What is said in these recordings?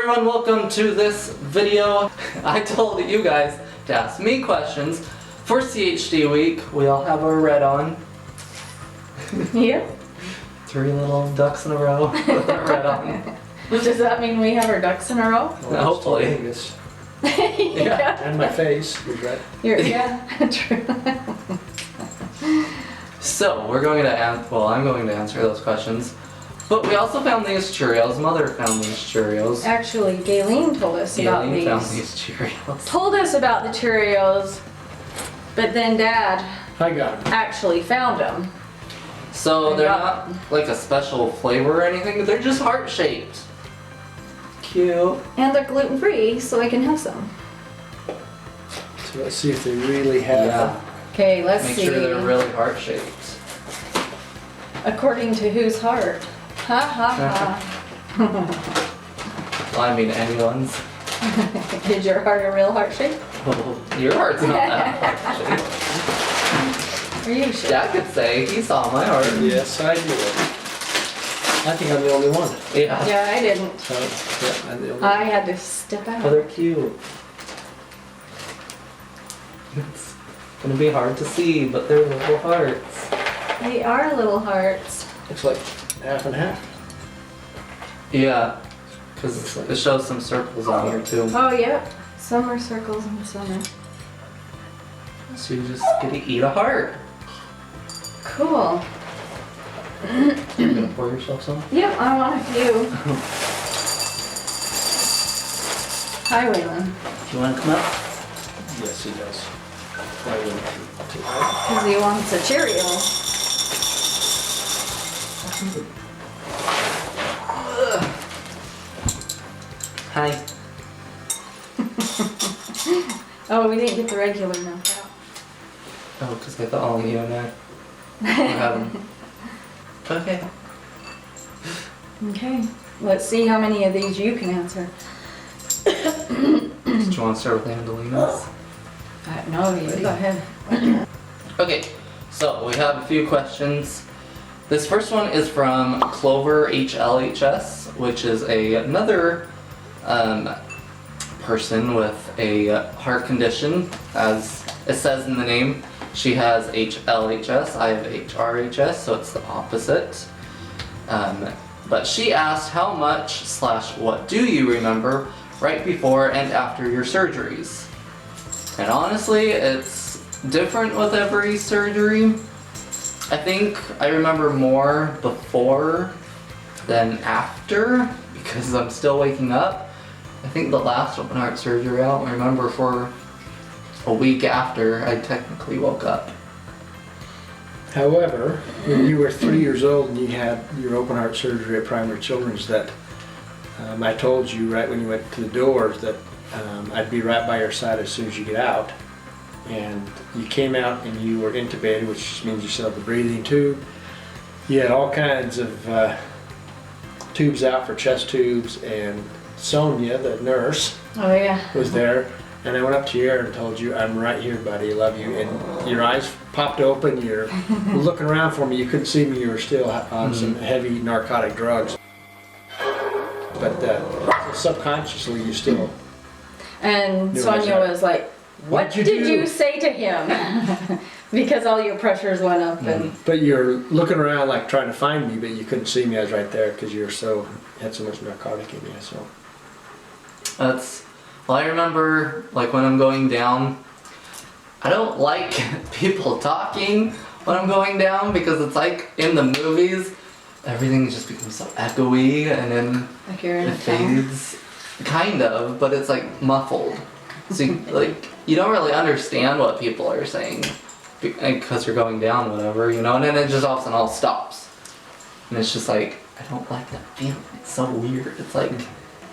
everyone, welcome to this video. I told you guys to ask me questions for CHD week. We all have our red on. Yeah. 3 little ducks in a row with our red on. Does that mean we have our ducks in a row? Well, hopefully. Yeah. And my face is red. Yeah, true. So, we're going to I'm going to answer those questions. But we also found these Cheerios. Mother found these Cheerios. Actually, Gayleen told us about Gayleen these. found these Cheerios. Told us about the Cheerios, but then Dad I got them. actually found them. So they're not like a special flavor or anything, but they're just heart-shaped. Cute. And they're gluten-free, so I can have some. So let's see if they really have them. Okay, let's Make see. sure they're really heart-shaped. According to whose heart? Ha ha Well, I mean anyone's. ha. Is your heart a real heart shape? Oh, your heart's not that heart-shaped. Are you sure? Dad could say he saw my heart. Yes, I do. I think I'm the only one. Yeah. Yeah, I didn't. So, yeah, I'm the only I one. had to step Oh, out. they're cute. It's gonna be hard to see, but they're little hearts. They are little hearts. Looks like half and half. Yeah, because it shows some circles on here too. Oh, yep. Some are circles and some are. So you just get to eat a heart. Cool. You're gonna pour yourself some? Yep, I want a few. Hi, Waylon. Do you want to come up? Yes, he does. Why wouldn't he? Because he wants a Cheerio. Hi. Oh, we didn't get the regular milk out. Oh, because I thought only you and I were having. Okay. Okay. Let's see how many of these you can answer. Do you want to start with Angelina's? No, you go ahead. Okay, so we have a few questions. This first one is from Clover HLHS, which is another person with a heart condition. As it says in the name, she has HLHS, I have HRHS, so it's the opposite. But she asked how much / what do you remember right before and after your surgeries? And honestly, it's different with every surgery. I think I remember more before than after because I'm still waking up. I think the last open heart surgery I don't remember for a week after I technically woke up. However, when you were 3 years old and you had your open heart surgery at Primary Children's, that I told you right when you went to the doors that I'd be right by your side as soon as you get out. And you came out and you were intubated, which just means you still have the breathing tube. You had all kinds of tubes out for chest tubes, and Sonia, the nurse, Oh, yeah. was there. And I went up to you and told you, I'm right here, buddy, I love you. And your eyes popped open, you're looking around for me, you couldn't see me, you were still on some heavy narcotic drugs. But subconsciously you still... And Knew Sonia I was was like, what What'd you did do?" you say to him? Because all your pressures went up and... But you're looking around like trying to find me, but you couldn't see me, I was right there because you had so much narcotic in you, so... Well, I remember like when I'm going down, I don't like people talking when I'm going down because it's like in the movies, everything just becomes so echoey and then Like you're in it a town. fades, kind of, but it's like muffled. So you don't really understand what people are saying because you're going down, whatever, you know, and then it just all of a sudden all stops. And it's just like, I don't like that feeling. It's so weird. It's like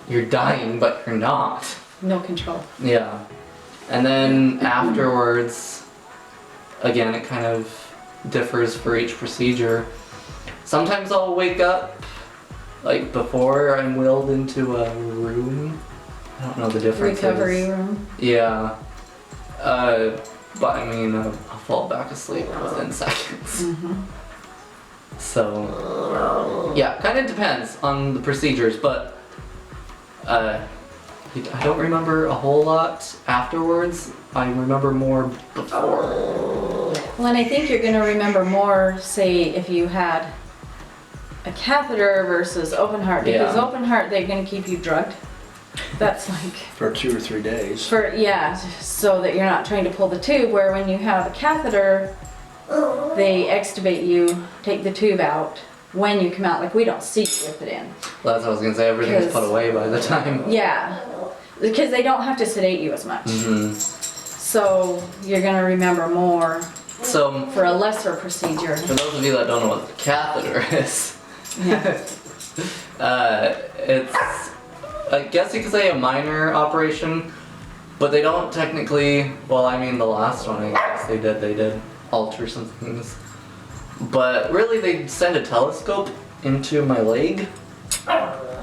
you're dying, but you're not. No control. Yeah. And then afterwards, again, it kind of differs for each procedure. Sometimes I'll wake up like before I'm wheeled into a room. I don't know the difference. Recovery room. Yeah. But I mean, I'll fall back asleep within seconds. Mm-hmm. So, yeah, kind of depends on the procedures, but I don't remember a whole lot afterwards. I remember more before. Well, and I think you're gonna remember more, say, if you had a catheter versus open heart, because Yeah. open heart, they're gonna keep you drugged. That's like, For 2 or 3 days. so that you're not trying to pull the tube, where when you have a catheter, they extubate you, take the tube out. When you come out, like we don't see you with it in. Well, that's what I was gonna say. Everything's put Because- away by the time. Yeah, because they don't have to sedate you as much. Hmm. So you're gonna remember more So, for a lesser procedure. for those of you that don't know what the catheter is, Yeah. it's, I guess you could say a minor operation, but they don't technically, well, I mean, the last one, I guess they did alter some things. But really, they send a telescope into my leg.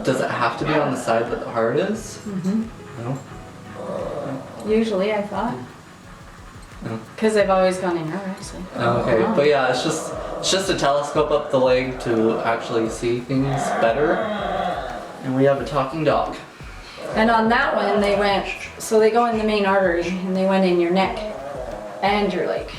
Does it have to be on the side that the heart is? Mhm. No? Usually, I thought. No. Because they've always gone in your eyes. So. Okay, but yeah, it's just a telescope up the leg to actually see things better. And we have a talking dog. And on that one, they went, so they go in the main artery, and they went in your neck and your leg.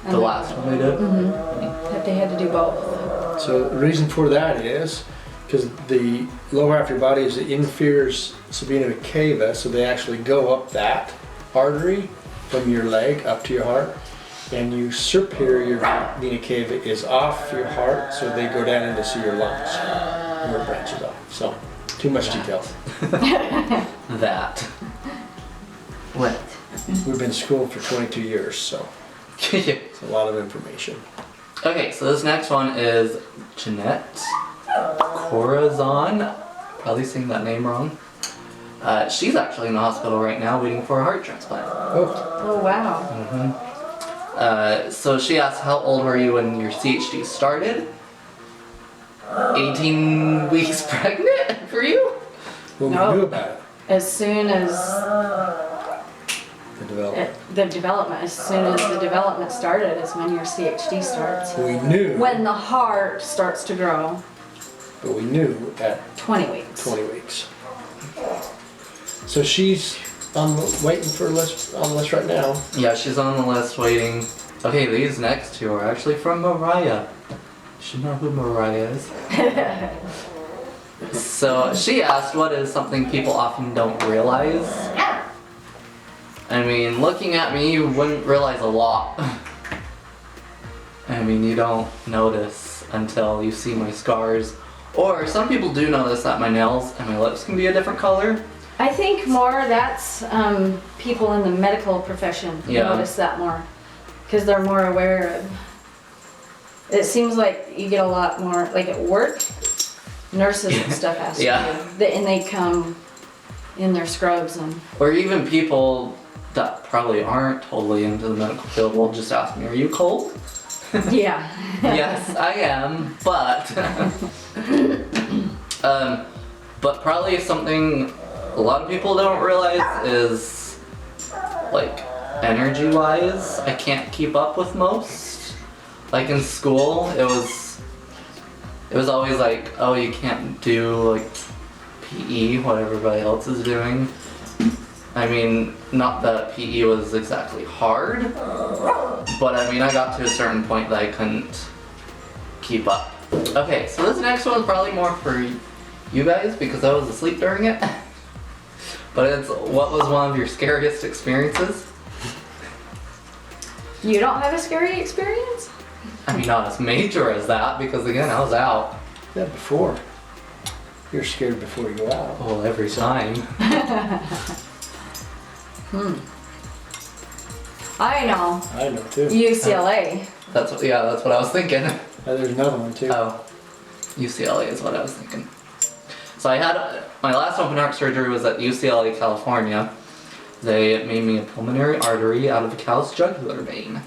And The last one they did. that they had to do both. So the reason for that is because the lower half of your body is the inferior sabina cava, so they actually go up that artery from your leg up to your heart, and your superior vena cava is off your heart, so they go down in to see your lungs, where it branches off. So too much detail. That. What? We've been schooled for 22 years, so it's a lot of information. Okay, so this next one is Jeanette Corazon. Probably saying that name wrong. She's actually in the hospital right now waiting for a heart transplant. Oh, Oh, wow. So she asked, how old were you when your CHD started? 18 weeks pregnant for you? well, No. we knew about it, As soon as the development. as soon as the development started is when your CHD starts. We knew, When the heart starts to grow, but we knew at 20 weeks. 20 weeks. So she's waiting for a list on the list right now. Yeah, she's on the list waiting. Okay, these next two are actually from Mariah. You should know who Mariah is. So she asked, what is something people often don't realize? I mean, looking at me, you wouldn't realize a lot. I mean, you don't notice until you see my scars. Or some people do notice that my nails and my lips can be a different color. I think more that's people in the medical profession Yeah. notice that more because they're more aware of. It seems like you get a lot more, like at work, nurses and stuff ask Yeah. you, and they come in their scrubs and. Or even people that probably aren't totally into the medical field will just ask me, are you cold? Yeah. Yes, I am, but but probably something a lot of people don't realize is like energy-wise, I can't keep up with most. Like in school, it was always like, oh, you can't do like PE, what everybody else is doing. I mean, not that PE was exactly hard, but I mean, I got to a certain point that I couldn't keep up. Okay, so this next one's probably more for you guys because I was asleep during it. But it's, what was one of your scariest experiences? You don't have a scary experience? I mean, not as major as that because again, I was out. Yeah, before. You're scared before you go out. Well, every time. I know. I know too. UCLA. That's what I was thinking. There's another one too. Oh, UCLA is what I was thinking. So I had, my last open heart surgery was at UCLA, California. They made me a pulmonary artery out of a cow's jugular vein.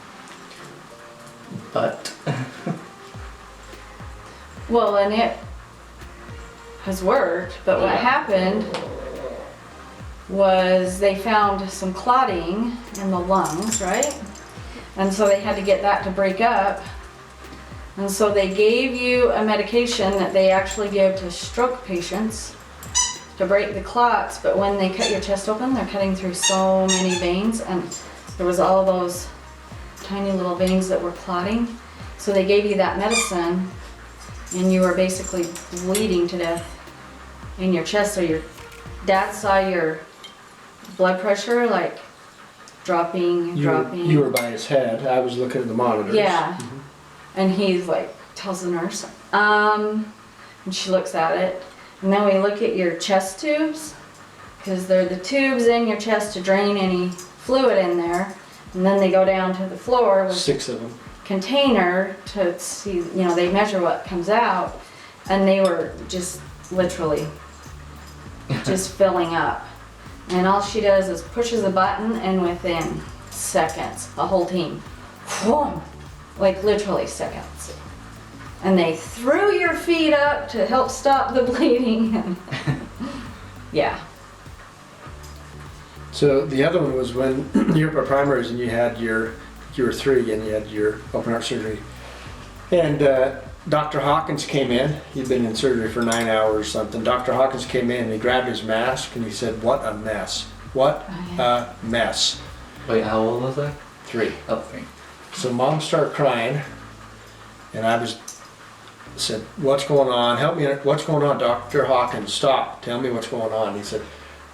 But, Well, and it has worked, but what happened was they found some clotting in the lungs, right? And so they had to get that to break up. And so they gave you a medication that they actually give to stroke patients to break the clots, but when they cut your chest open, they're cutting through so many veins, and there was all those tiny little veins that were clotting. So they gave you that medicine, and you were basically bleeding to death in your chest. So your dad saw your blood pressure like dropping. You were by his head. I was looking at the monitors. Yeah. And he's like, tells the nurse, and she looks at it. And then we look at your chest tubes, because they're the tubes in your chest to drain any fluid in there. And then they go down to the floor with 6 of them. container to see, you know, they measure what comes out. And they were just literally just filling up. And all she does is pushes a button, and within seconds, a whole team, whoom, like literally seconds. And they threw your feet up to help stop the bleeding. Yeah. So the other one was when you were at primaries and you were 3 and you had your open heart surgery. And Dr. Hawkins came in. He'd been in surgery for 9 hours or something. Dr. Hawkins came in and he grabbed his mask and he said, "What a mess. What a mess." Wait, how old was I? 3. Oh, 3. So Mom started crying and I said, "What's going on? Help me. What's going on, Dr. Hawkins? Stop. Tell me what's going on." He said,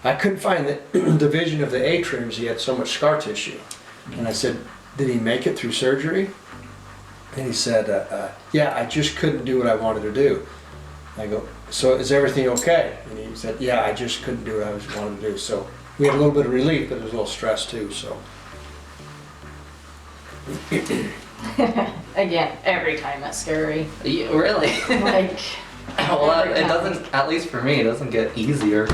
"I couldn't find the division of the atriums. He had so much scar tissue." And I said, "Did he make it through surgery?" And he said, "Yeah, I just couldn't do what I wanted to do." I go, "So is everything okay?" And he said, "Yeah, I just couldn't do what I wanted to do." So we had a little bit of relief, but there was a little stress too. So Again, every time that's scary. Yeah, really? Like, Well, every it time. doesn't, at least for me, it doesn't get easier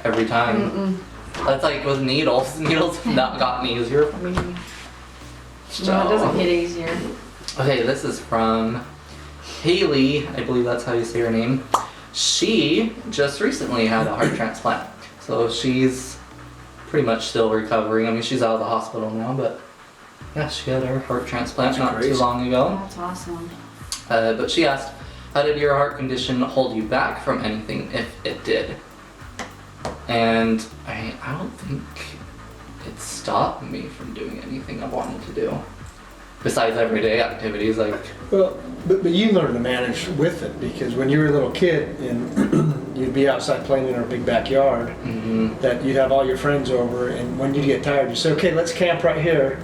every time. That's like with needles. Needles have not gotten easier for me. No, it doesn't get easier. Okay, this is from Haley. I believe that's how you say her name. She just recently had a heart transplant. So she's pretty much still recovering. I mean, she's out of the hospital now, but yeah, she had her heart transplant That's not crazy. too long ago. That's awesome. But she asked, how did your heart condition hold you back from anything, if it did? And I don't think it stopped me from doing anything I wanted to do. Besides everyday activities like... well, but you learn to manage with it, because when you were a little kid and you'd be outside playing in our big backyard, that you'd have all your friends over, and when you'd get tired, you say, "Okay, let's camp right here."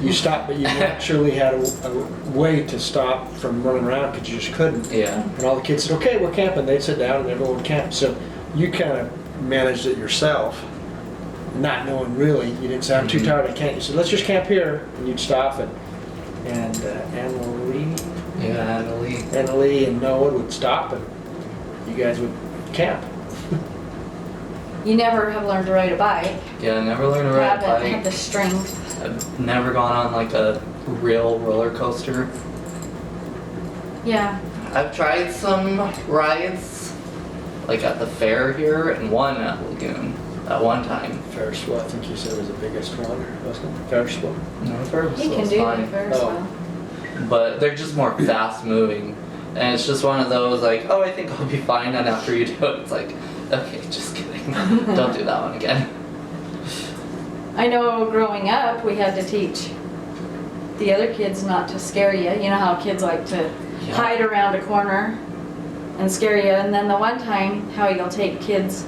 You stop, but you naturally had a way to stop from running around because you just couldn't. Yeah. And all the kids said, "Okay, we're camping." They'd sit down and everyone would camp. So you kind of managed it yourself, not knowing really. You didn't say, "I'm too tired, I can't." You said, "Let's just camp here," and you'd stop and Annalie and Noah would stop and you guys would camp. You never have learned to ride a bike. Yeah, I never learned to ride a Haven't had bike. the strength. I've never gone on like a real roller coaster. Yeah. I've tried some rides, like at the fair here and one at Lagoon at one time. Ferris wheel, I think you said was the biggest one, wasn't it? Ferris wheel. No, Ferris He can wheel's do fine. the Ferris Oh. wheel. But they're just more fast moving. And it's just one of those like, oh, I think I'll be fine. And after you do it, it's like, okay, just kidding. Don't do that one again. I know growing up, we had to teach the other kids not to scare you. You know how kids like to Yeah. hide around a corner and scare you. And then the one time, how you'll take kids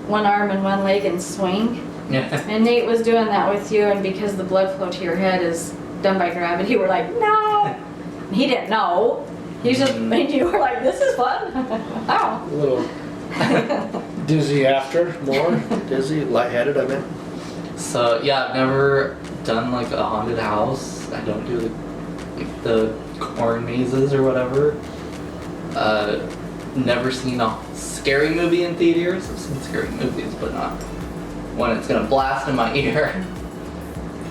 one arm and one leg and swing. Yeah. And Nate was doing that with you, and because the blood flow to your head is done by gravity, you were like, no! He didn't know. He just, and you were like, this is fun. Wow. A little dizzy after, more dizzy, lightheaded, I meant. So yeah, I've never done like a haunted house. I don't do the corn mazes or whatever. Never seen a scary movie in theaters. I've seen scary movies, but not when it's gonna blast in my ear.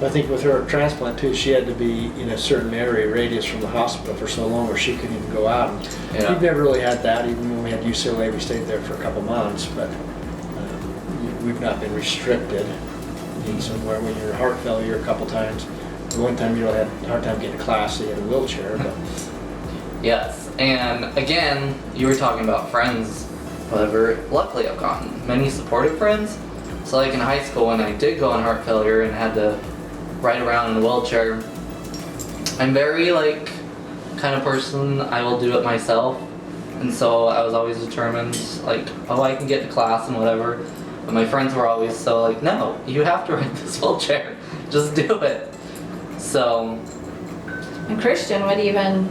I think with her transplant too, she had to be in a certain area radius from the hospital for so long where she couldn't even go out. And Yeah. we've never really had that, even when we had UCLA, we stayed there for a couple months, but we've not been restricted. Being somewhere when you're heart failure a couple times. The one time you really had a hard time getting to class, so you had a wheelchair, but Yes, and again, you were talking about friends However, luckily I've gotten many supportive friends. So like in high school when I did go on heart failure and had to ride around in a wheelchair, I'm very like kind of person, I will do it myself. And so I was always determined, like, oh, I can get to class and whatever. But my friends were always so like, no, you have to ride this wheelchair. Just do it. So. And Christian would even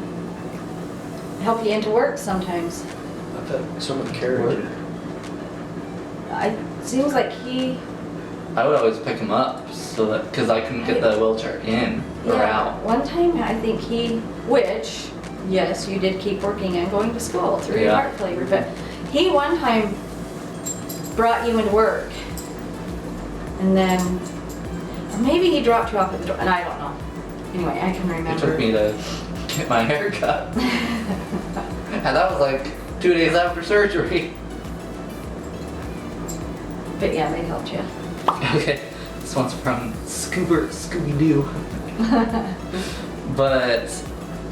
help you into work sometimes. I thought someone carried it. It seems like he. I would always pick him up so that, because I couldn't get the wheelchair in or out. One time I think which, yes, you did keep working and going to school through your heart failure, but he one time brought you into work. And then, or maybe he dropped you off at the door, and I don't know. Anyway, I can remember. He took me to get my hair cut. And that was like 2 days after surgery. But yeah, they helped you. Okay, this one's from Scooby-Doo. But,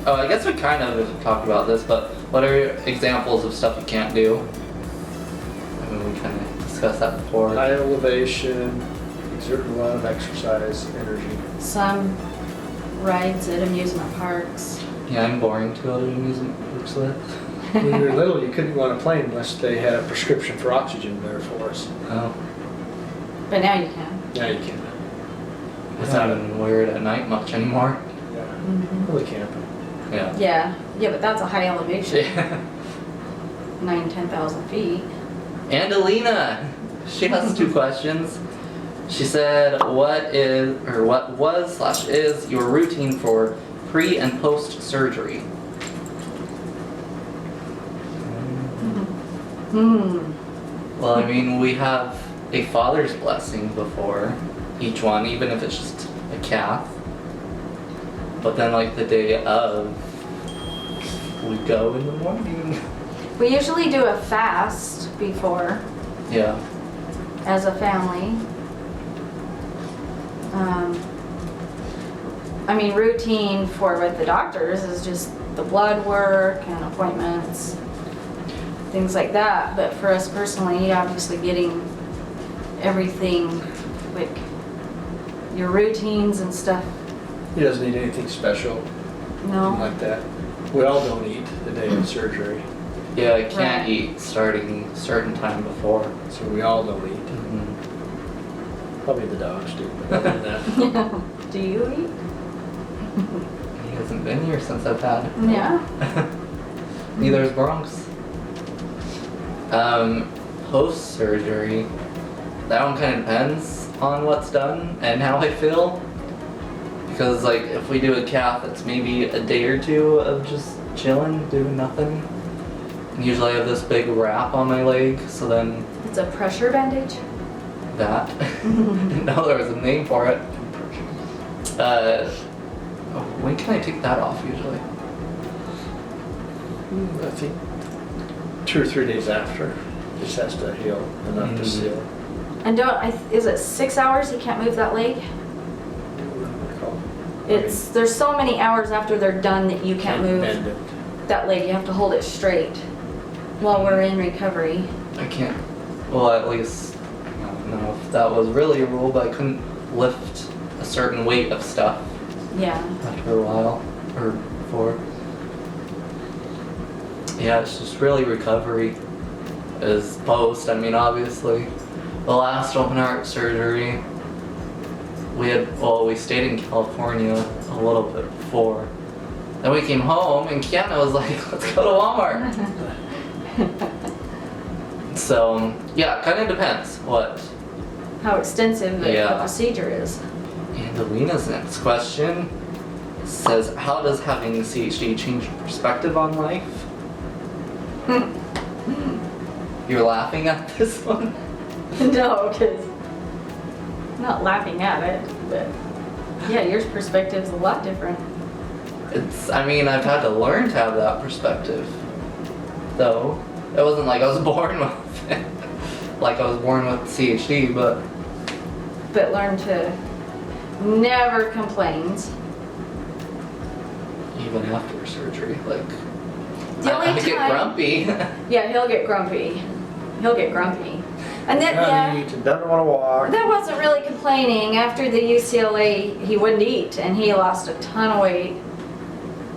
oh, I guess we kind of talked about this, but what are examples of stuff you can't do? I mean, we kind of discussed that before. High elevation, exert a lot of exercise, energy. Some rides at amusement parks. Yeah, I'm boring to go to amusement parks with. When we were little, you couldn't go on a plane unless they had a prescription for oxygen there for us. Oh. But now you can. Now you can. It's not even weird at night much anymore. Yeah. Mm-hmm. Really camping. Yeah. Yeah, but that's a high elevation. Yeah. 10,000 feet. And Alina, she has 2 questions. She said, what was/is your routine for pre and post surgery? Well, I mean, we have a father's blessing before each one, even if it's just a cath. But then, like, the day of, we go in the morning. We usually do a fast before Yeah. as a family. I mean, routine for with the doctors is just the blood work and appointments, things like that. But for us personally, obviously getting everything, like your routines and stuff. He doesn't need anything special, anything No. like that. We all don't eat the day of surgery, Yeah, I can't Right. eat starting a certain time before. so we all don't eat. Probably the dogs do, but other than that. Do you eat? He hasn't been here since I've had him. Yeah. Neither is Bronx. Post-surgery, that one kind of depends on what's done and how I feel. Because like if we do a cath, it's maybe a day or 2 of just chilling, doing nothing. And usually I have this big wrap on my leg, so then It's a pressure bandage. that. Didn't know there was a name for it. When can I take that off usually? I think 2 or 3 days after. Just has to heal enough to seal. And is it 6 hours you can't move that leg? There's so many hours after they're done that you can't move bend it. that leg. You have to hold it straight while we're in recovery. I can't. Well, at least I don't know if that was really a rule, but I couldn't lift a certain weight of stuff Yeah. after a while or before. Yeah, it's just really recovery is post. I mean, obviously, the last open heart surgery we stayed in California a little bit before. Then we came home and Kiana was like, let's go to Walmart. So, yeah, it kind of depends How extensive the procedure is. And Alina's next question says, how does having CHD change your perspective on life? You're laughing at this one? No, because I'm not laughing at it, but yeah, your perspective's a lot different. I mean, I've had to learn to have that perspective, though. It wasn't like I was born with it, like I was born with CHD, but learn to never complains. even after surgery, like, The only I get time- grumpy. Yeah, he'll get grumpy. he'll get grumpy. And then, Not yeah, eat and doesn't want to walk. that wasn't really complaining. After the UCLA, he wouldn't eat and he lost a ton of weight.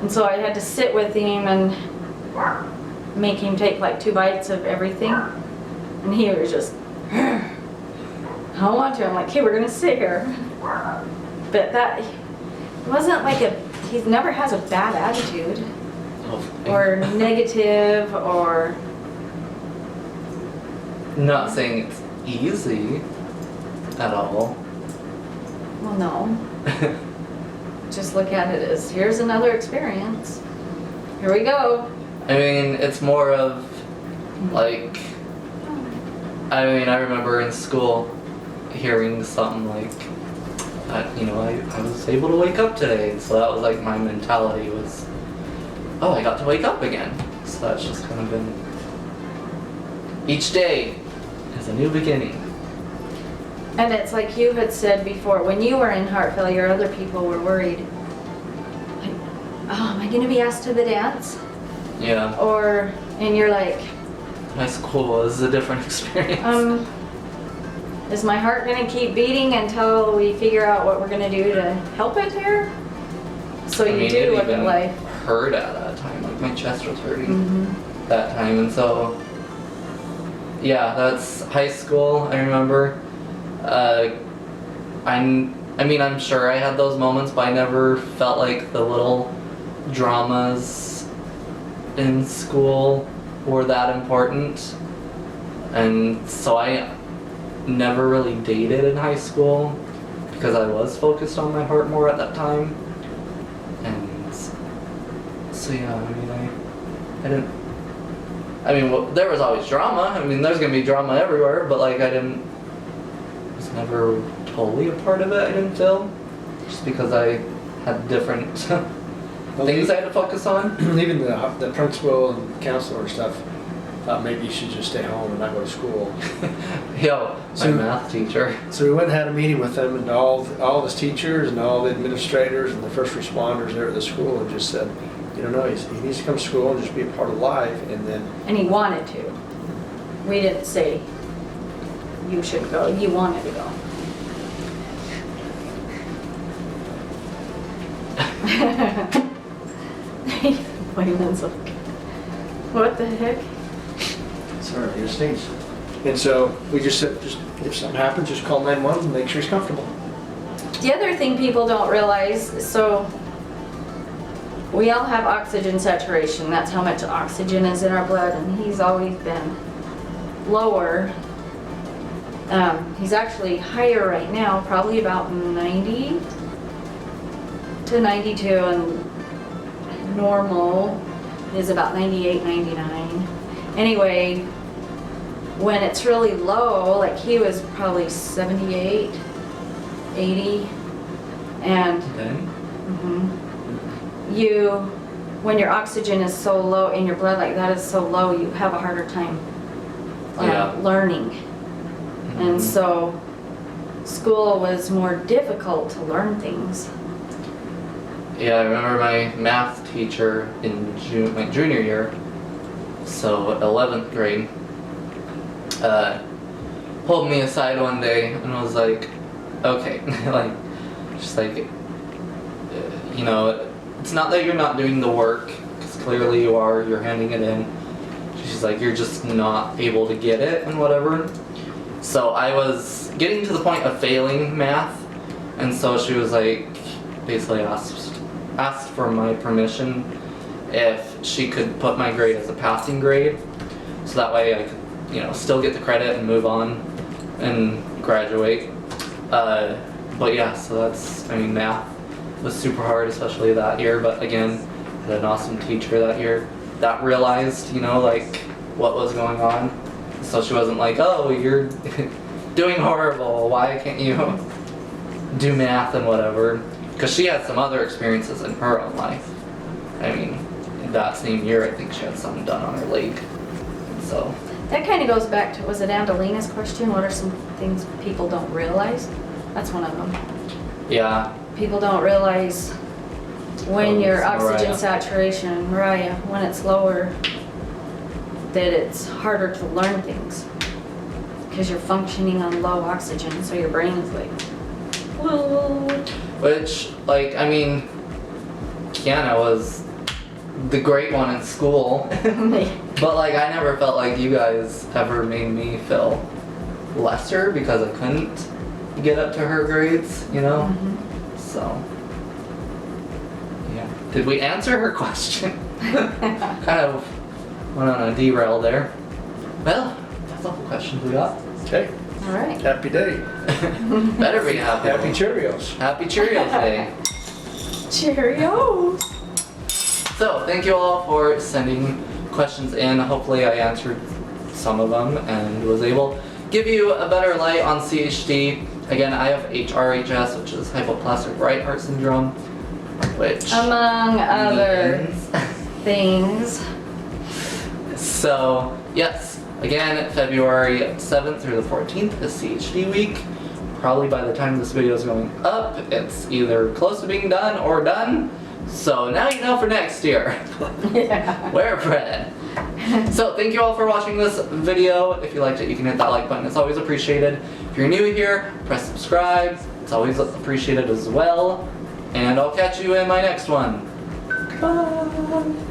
And so I had to sit with him and make him take like 2 bites of everything. And he was just, I don't want to. I'm like, okay, we're gonna sit here. But that, it wasn't like he never has a bad attitude or negative or. Not saying it's easy at all. Well, no. Just look at it as, here's another experience. Here we go. I mean, it's more of like, I mean, I remember in school hearing something like, you know, I was able to wake up today. And so that was like my mentality was, oh, I got to wake up again. So that's just kind of been, each day is a new beginning. And it's like you had said before, when you were in heart failure, other people were worried. Like, oh, am I going to be asked to the dance? Yeah. And you're like, High school was a different experience. Is my heart going to keep beating until we figure out what we're going to do to help it here? So I you mean, do it look even at life. hurt at that time. Like my chest was hurting Mm-hmm. that time, and so yeah, that's high school. I remember. I mean, I'm sure I had those moments, but I never felt like the little dramas in school were that important, and so I never really dated in high school because I was focused on my heart more at that time. And so yeah, I mean, I didn't. I mean, well, there was always drama. I mean, there's gonna be drama everywhere, but like I was never totally a part of it. I didn't feel, just because I had different things I had to focus on. Even the principal and counselor and stuff thought maybe you should just stay home and not go to school. Yo, my So- math teacher. So we went and had a meeting with them and all the teachers and all the administrators and the first responders there at the school, and just said, you know, no, he needs to come to school and just be a part of life. And then And he wanted to. We didn't say, you should go. You wanted to go. Wayman's like, what the heck? sorry, he sneezed. And so we just said, just if something happens, just call 911 and make sure he's comfortable. The other thing people don't realize, so we all have oxygen saturation. That's how much oxygen is in our blood, and he's always been lower. He's actually higher right now, probably about 90 to 92, and normal is about 98, 99. Anyway, when it's really low, like he was probably 78, 80, and Okay. when your oxygen is so low in your blood, like that is so low, you have a harder time Yeah. learning. And so school was more difficult to learn things. Yeah, I remember my math teacher in my junior year, so 11th grade, pulled me aside one day and was like, okay, like, just like, you know, it's not that you're not doing the work, because clearly you are, you're handing it in. She's like, you're just not able to get it and whatever. So I was getting to the point of failing math, and so she was like, basically asked for my permission if she could put my grade as a passing grade, so that way I could, you know, still get the credit and move on and graduate. But yeah, so that's, I mean, math was super hard, especially that year, but again, I had an awesome teacher that year that realized, you know, like, what was going on. So she wasn't like, oh, you're doing horrible, why can't you do math and whatever? Because she had some other experiences in her own life. I mean, that same year, I think she had something done on her leg. So, That kind of goes back to, was it Angelina's question? What are some things people don't realize? That's one of them. yeah, People don't realize when Oh, your it's oxygen Mariah. saturation, Mariah, when it's lower, that it's harder to learn things. because you're functioning on low oxygen, so your brain is like, whoa. Which, like, I mean, Kiana was the great one in school. But like, I never felt like you guys ever made me feel lesser because I couldn't get up to her grades, you know? So, yeah. Did we answer her question? Kind of went on a derail there. Well, that's all the questions we got. Okay, All right. happy day. Better be happy. Happy Cheerios. Happy Cheerios Day. Cheerios. So, thank you all for sending questions in. Hopefully I answered some of them and was able to give you a better light on CHD. Again, I have HRHS, which is hypoplastic right heart syndrome, which Among other things. So, yes, again, February 7th through the 14th is CHD week. Probably by the time this video is going up, it's either close to being done or done. So now you know for next year. Yeah. Wear bread. So thank you all for watching this video. If you liked it, you can hit that like button. It's always appreciated. If you're new here, press subscribe. It's always appreciated as well. And I'll catch you in my next one. Bye.